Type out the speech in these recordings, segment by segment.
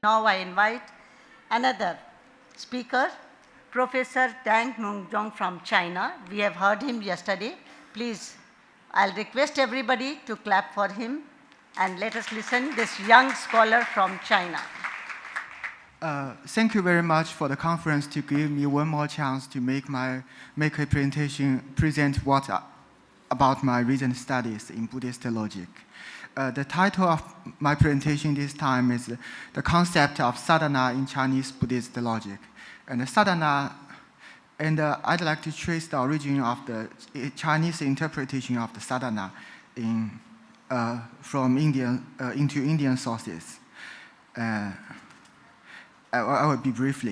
Now I invite another speaker, Professor Tang Mingjun from China. We have heard him yesterday. Please, I'll request everybody to clap for him and let us listen this young scholar from China. Thank you very much for the conference to give me one more chance to make a presentation, about my recent studies in Buddhist logic. The title of my presentation this time is The Concept of Sadhana in Chinese Buddhist Logic. And sadhana, I'd like to trace the origin of the Chinese interpretation of the sadhana from into Indian sources. I will be brief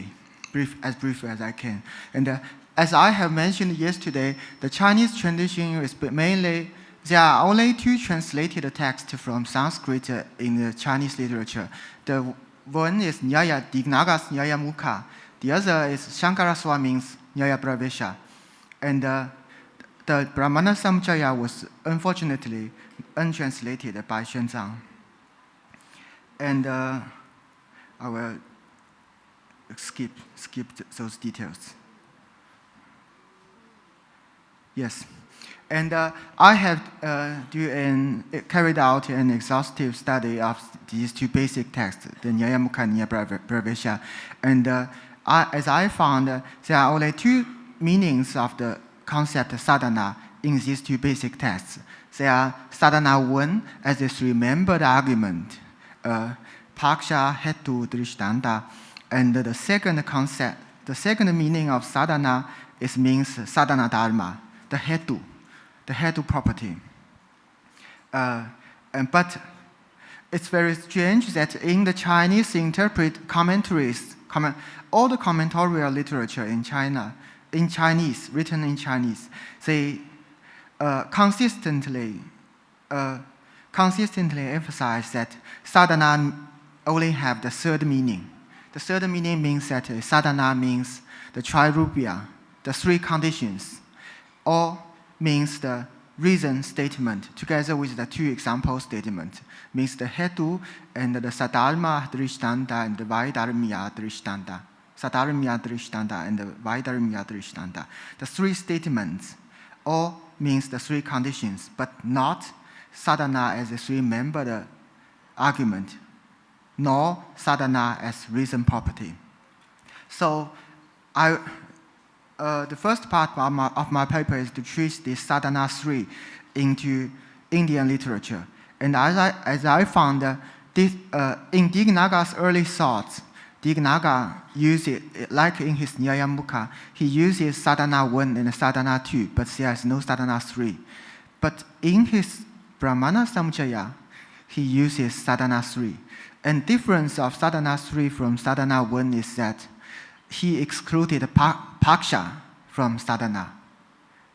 as I can. And as I have mentioned yesterday, the Chinese tradition is mainly, there are only two translated texts from Sanskrit in the Chinese literature. The one is Dignaga's Nyaya Mukha. The other is Shankaraswami's Nyaya Pravesha. And the Brahmana Samjaya was unfortunately untranslated by Xuanzang. And I will skip those details. Yes. And I have carried out an exhaustive study of these two basic texts, the Nyaya Mukha and Nyaya Pravesha. And as I found, there are only two meanings of the concept sadhana in these two basic texts. There are sadhana 1 as a three-membered argument, paksha, hetu, drishtanta. And the second concept, the second meaning of sadhana means sadhana dharma, the hetu property. But it's very strange that in the Chinese commentaries, all the commentarial literature in China, written in Chinese, they consistently emphasize that sadhana only have the third meaning. The third meaning means that sadhana means the trirubya, the three conditions, or means the reason statement together with the two example statements, means the hetu and the sadharma drishtanta and the vaidharmiya drishtanta. Sadharmiya drishtanta and the vaidharmiya drishtanta. The three statements all means the three conditions, but not sadhana as a three-membered argument, nor sadhana as reason property. So the first part of my paper is to trace the sadhana 3 into Indian literature. And as I found, in Dignaga's early thoughts, Dignaga uses, like in his Nyaya Mukha, he uses sadhana 1 and sadhana 2, but there is no sadhana 3. But in his Brahmana Samjaya, he uses sadhana 3. And difference of sadhana 3 from sadhana 1 is that he excluded paksha from sadhana.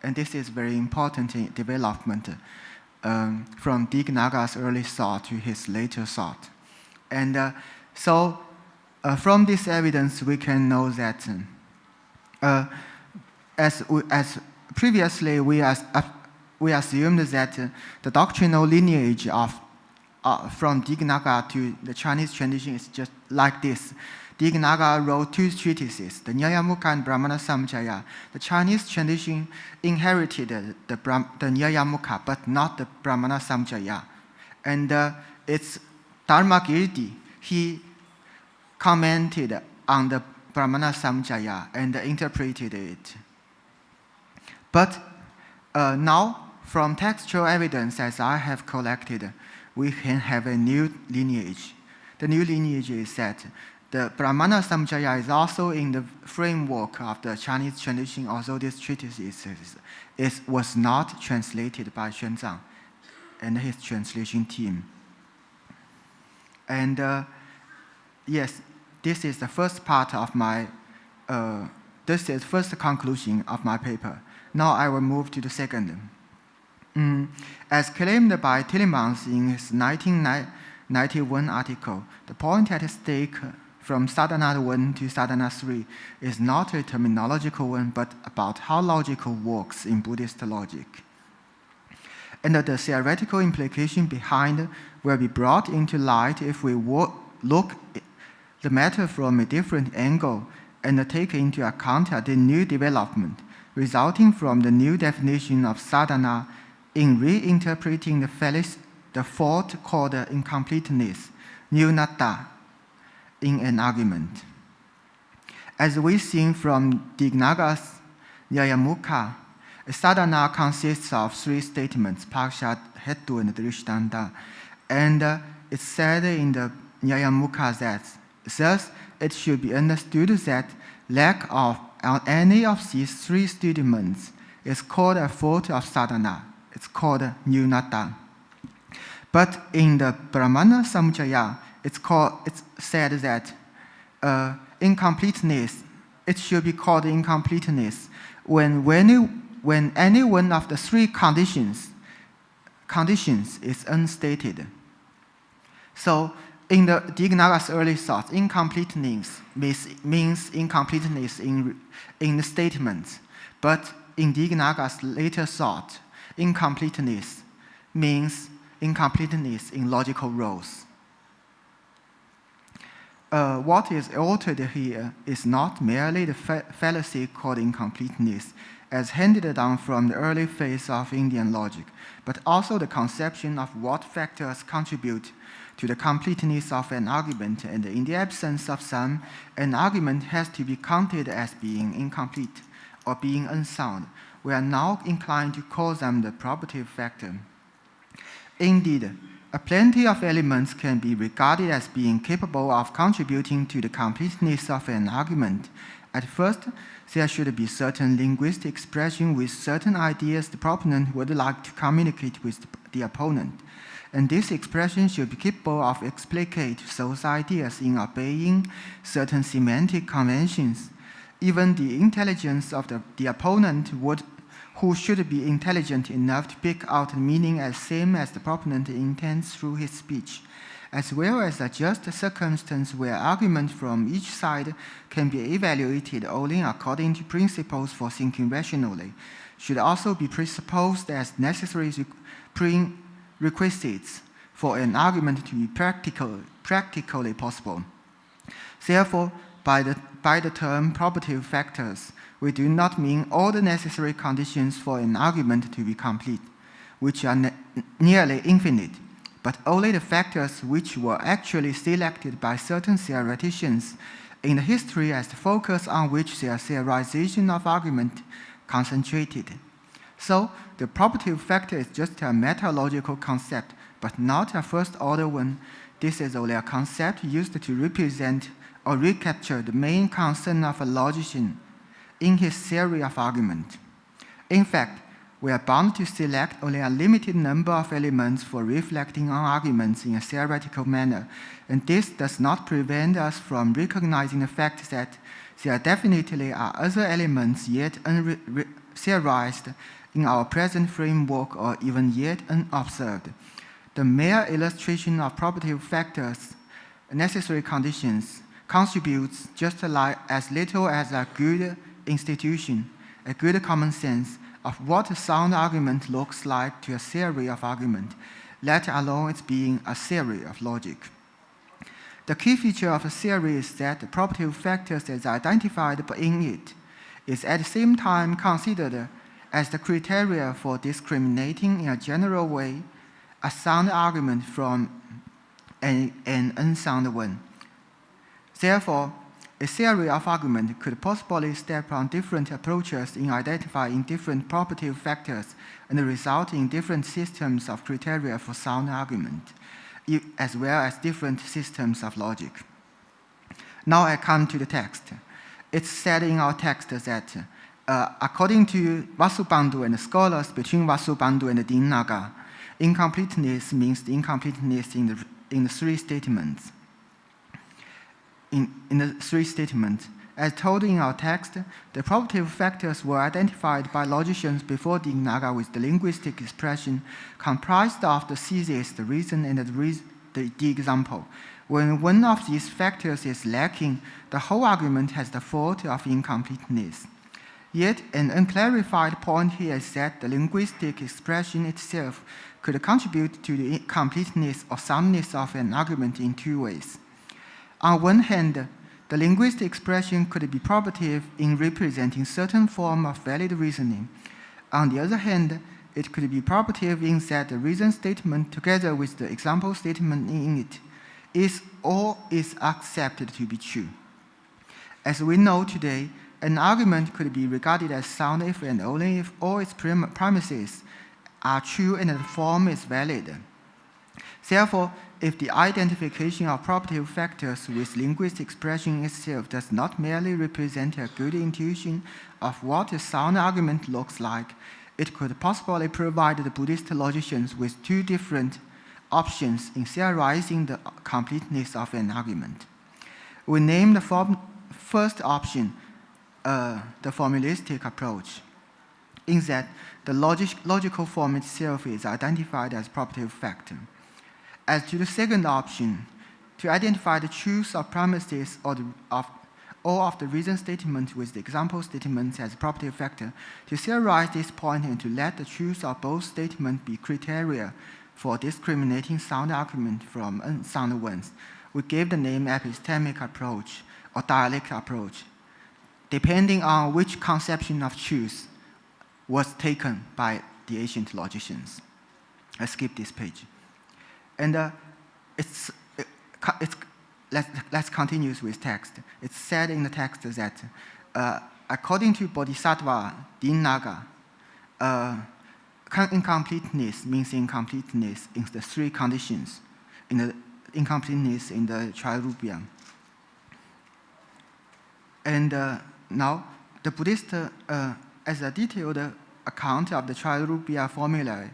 And this is very important development from Dignaga's early thought to his later thought. And so from this evidence, we can know that as previously we assumed that the doctrinal lineage from Dignaga to the Chinese tradition is just like this. Dignaga wrote two treatises, the Nyaya Mukha and Brahmana Samjaya. The Chinese tradition inherited the Nyaya Mukha, but not the Brahmana Samjaya. And it's Dharmakirti. He commented on the Brahmana Samjaya and interpreted it. But now, from textual evidence as I have collected, we can have a new lineage. The new lineage is that the Brahmana Samjaya is also in the framework of the Chinese tradition, although this treatise was not translated by Xuanzang and his translation team. And yes, this is the first part of my, this is the first conclusion of my paper. Now I will move to the second. As claimed by Tillemans in his 1991 article, the point at stake from sadhana 1 to sadhana 3 is not a terminological one, but about how logical works in Buddhist logic. And the theoretical implication behind will be brought into light if we look the matter from a different angle and take into account the new development resulting from the new definition of sadhana in reinterpreting the fault called incompleteness, nyunnata, in an argument. As we see from Dignaga's Nyayamukha, sadhana consists of 3 statements, paksha, hetu, and drishtanta, and it's said in the Nyayamukha that thus it should be understood that lack of any of these 3 statements is called a fault of sadhana. It's called nyunnata. But in the Brahmana Samujaya, it's said that incompleteness, it should be called incompleteness when any one of the 3 conditions is unstated. So in the Dignaga's early thoughts, incompleteness means incompleteness in the statements. But in Dignaga's later thought, incompleteness means incompleteness in logical roles. What is altered here is not merely the fallacy called incompleteness, as handed down from the early phase of Indian logic, but also the conception of what factors contribute to the completeness of an argument, and in the absence of some, an argument has to be counted as being incomplete or being unsound. We are now inclined to call them the probative factor. Indeed, a plenty of elements can be regarded as being capable of contributing to the completeness of an argument. At first, there should be certain linguistic expression with certain ideas the proponent would like to communicate with the opponent. And this expression should be capable of explicate those ideas in obeying certain semantic conventions. Even the intelligence of the opponent who should be intelligent enough to pick out the meaning as same as the proponent intends through his speech, as well as a just circumstance where argument from each side can be evaluated only according to principles for thinking rationally, should also be presupposed as necessary prerequisites for an argument to be practically possible. Therefore, by the term probative factors, we do not mean all the necessary conditions for an argument to be complete, which are nearly infinite, but only the factors which were actually selected by certain theoreticians in the history as the focus on which their theorization of argument concentrated. So, the probative factor is just a metalogical concept, but not a first-order one. This is only a concept used to represent or recapture the main concern of a logician in his theory of argument. In fact, we are bound to select only a limited number of elements for reflecting on arguments in a theoretical manner, and this does not prevent us from recognizing the fact that there definitely are other elements yet theorized in our present framework or even yet unobserved. The mere illustration of probative factors, necessary conditions, contributes just as little as a good institution, a good common sense of what a sound argument looks like to a theory of argument, let alone its being a theory of logic. The key feature of a theory is that the probative factors as identified in it is at the same time considered as the criteria for discriminating in a general way a sound argument from an unsound one. Therefore, a theory of argument could possibly step on different approaches in identifying different probative factors and result in different systems of criteria for sound argument, as well as different systems of logic. Now I come to the text. It's said in our text that according to Vasubandhu and the scholars between Vasubandhu and Dignaga, incompleteness means the incompleteness in the 3 statements. In the 3 statements, as told in our text, the probative factors were identified by logicians before Dignaga with the linguistic expression comprised of the thesis, the reason, and the example. When one of these factors is lacking, the whole argument has the fault of incompleteness. Yet, an unclarified point here is that the linguistic expression itself could contribute to the completeness or soundness of an argument in 2 ways. On one hand, the linguistic expression could be probative in representing certain form of valid reasoning. On the other hand, it could be probative in that the reason statement together with the example statement in it is or is accepted to be true. As we know today, an argument could be regarded as sound if and only if all its premises are true and the form is valid. Therefore, if the identification of probative factors with linguistic expression itself does not merely represent a good intuition of what a sound argument looks like, it could possibly provide the Buddhist logicians with two different options in theorizing the completeness of an argument. We name the first option the formalistic approach, in that the logical form itself is identified as probative factor. As to the second option, to identify the truth of premises or of the reason statement with the example statements as a probative factor, to theorize this point and to let the truth of both statements be criteria for discriminating sound argument from unsound ones, we gave the name epistemic approach or dialectic approach, depending on which conception of truth was taken by the ancient logicians. I skip this page. And let's continue with text. It's said in the text that according to Bodhisattva Dignaga, incompleteness means incompleteness in the three conditions, in the incompleteness in the Trilobya. And now, the Buddhist, as a detailed account of the Trilobya formula,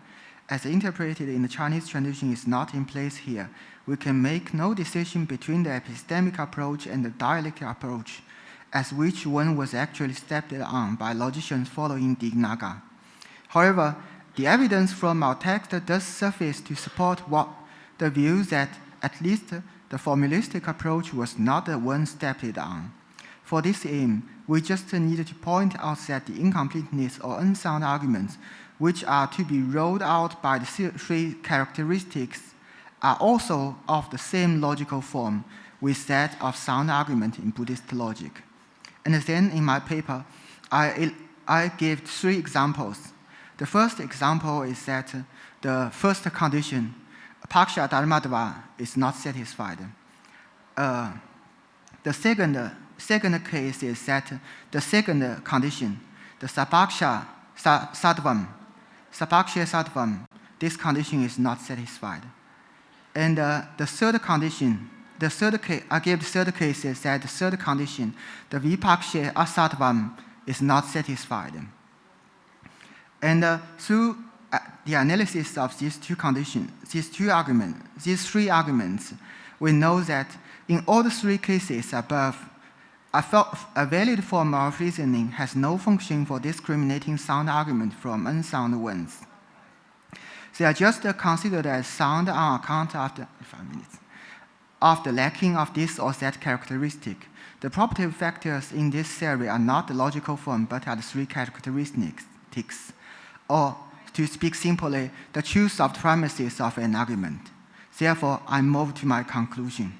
as interpreted in the Chinese tradition, is not in place here. We can make no decision between the epistemic approach and the dialectic approach, as which one was actually stepped on by logicians following Dignaga. However, the evidence from our text does suffice to support the view that at least the formalistic approach was not the one stepped on. For this aim, we just need to point out that the incompleteness or unsound arguments which are to be rolled out by the three characteristics are also of the same logical form with that of sound argument in Buddhist logic. And then in my paper, I gave three examples. The first example is that the first condition, Paksha Dharmadva, is not satisfied. The second case is that the second condition, the Sapaksha Sattvam, this condition is not satisfied. And the third condition, I gave the third case is that the third condition, the Vipaksha Asattvam, is not satisfied. And through the analysis of these three arguments, we know that in all the three cases above, a valid form of reasoning has no function for discriminating sound argument from unsound ones. They are just considered as sound on account of the lacking of this or that characteristic. The probative factors in this theory are not the logical form, but are the three characteristics, or to speak simply, the truth of the premises of an argument. Therefore, I move to my conclusion.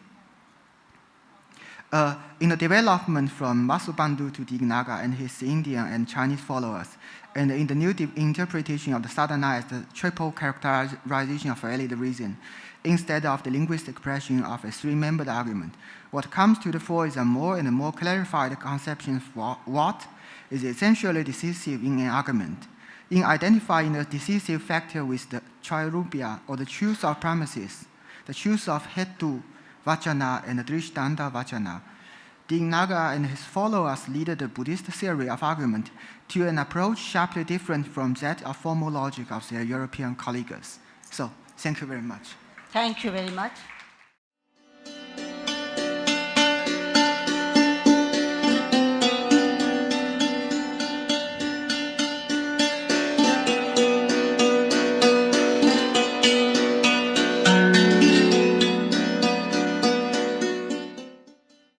In the development from Vasubandhu to Dignaga and his Indian and Chinese followers, and in the new interpretation of the sadhana as the triple characterization of valid reason, instead of the linguistic expression of a three-membered argument, what comes to the fore is a more and more clarified conception of what is essentially decisive in an argument. In identifying the decisive factor with the Trilobya, or the truth of premises, the truth of Hetu Vachana and Drishtanta Vachana, Dignaga and his followers lead the Buddhist theory of argument to an approach sharply different from that of formal logic of their European colleagues. So, thank you very much. Thank you very much.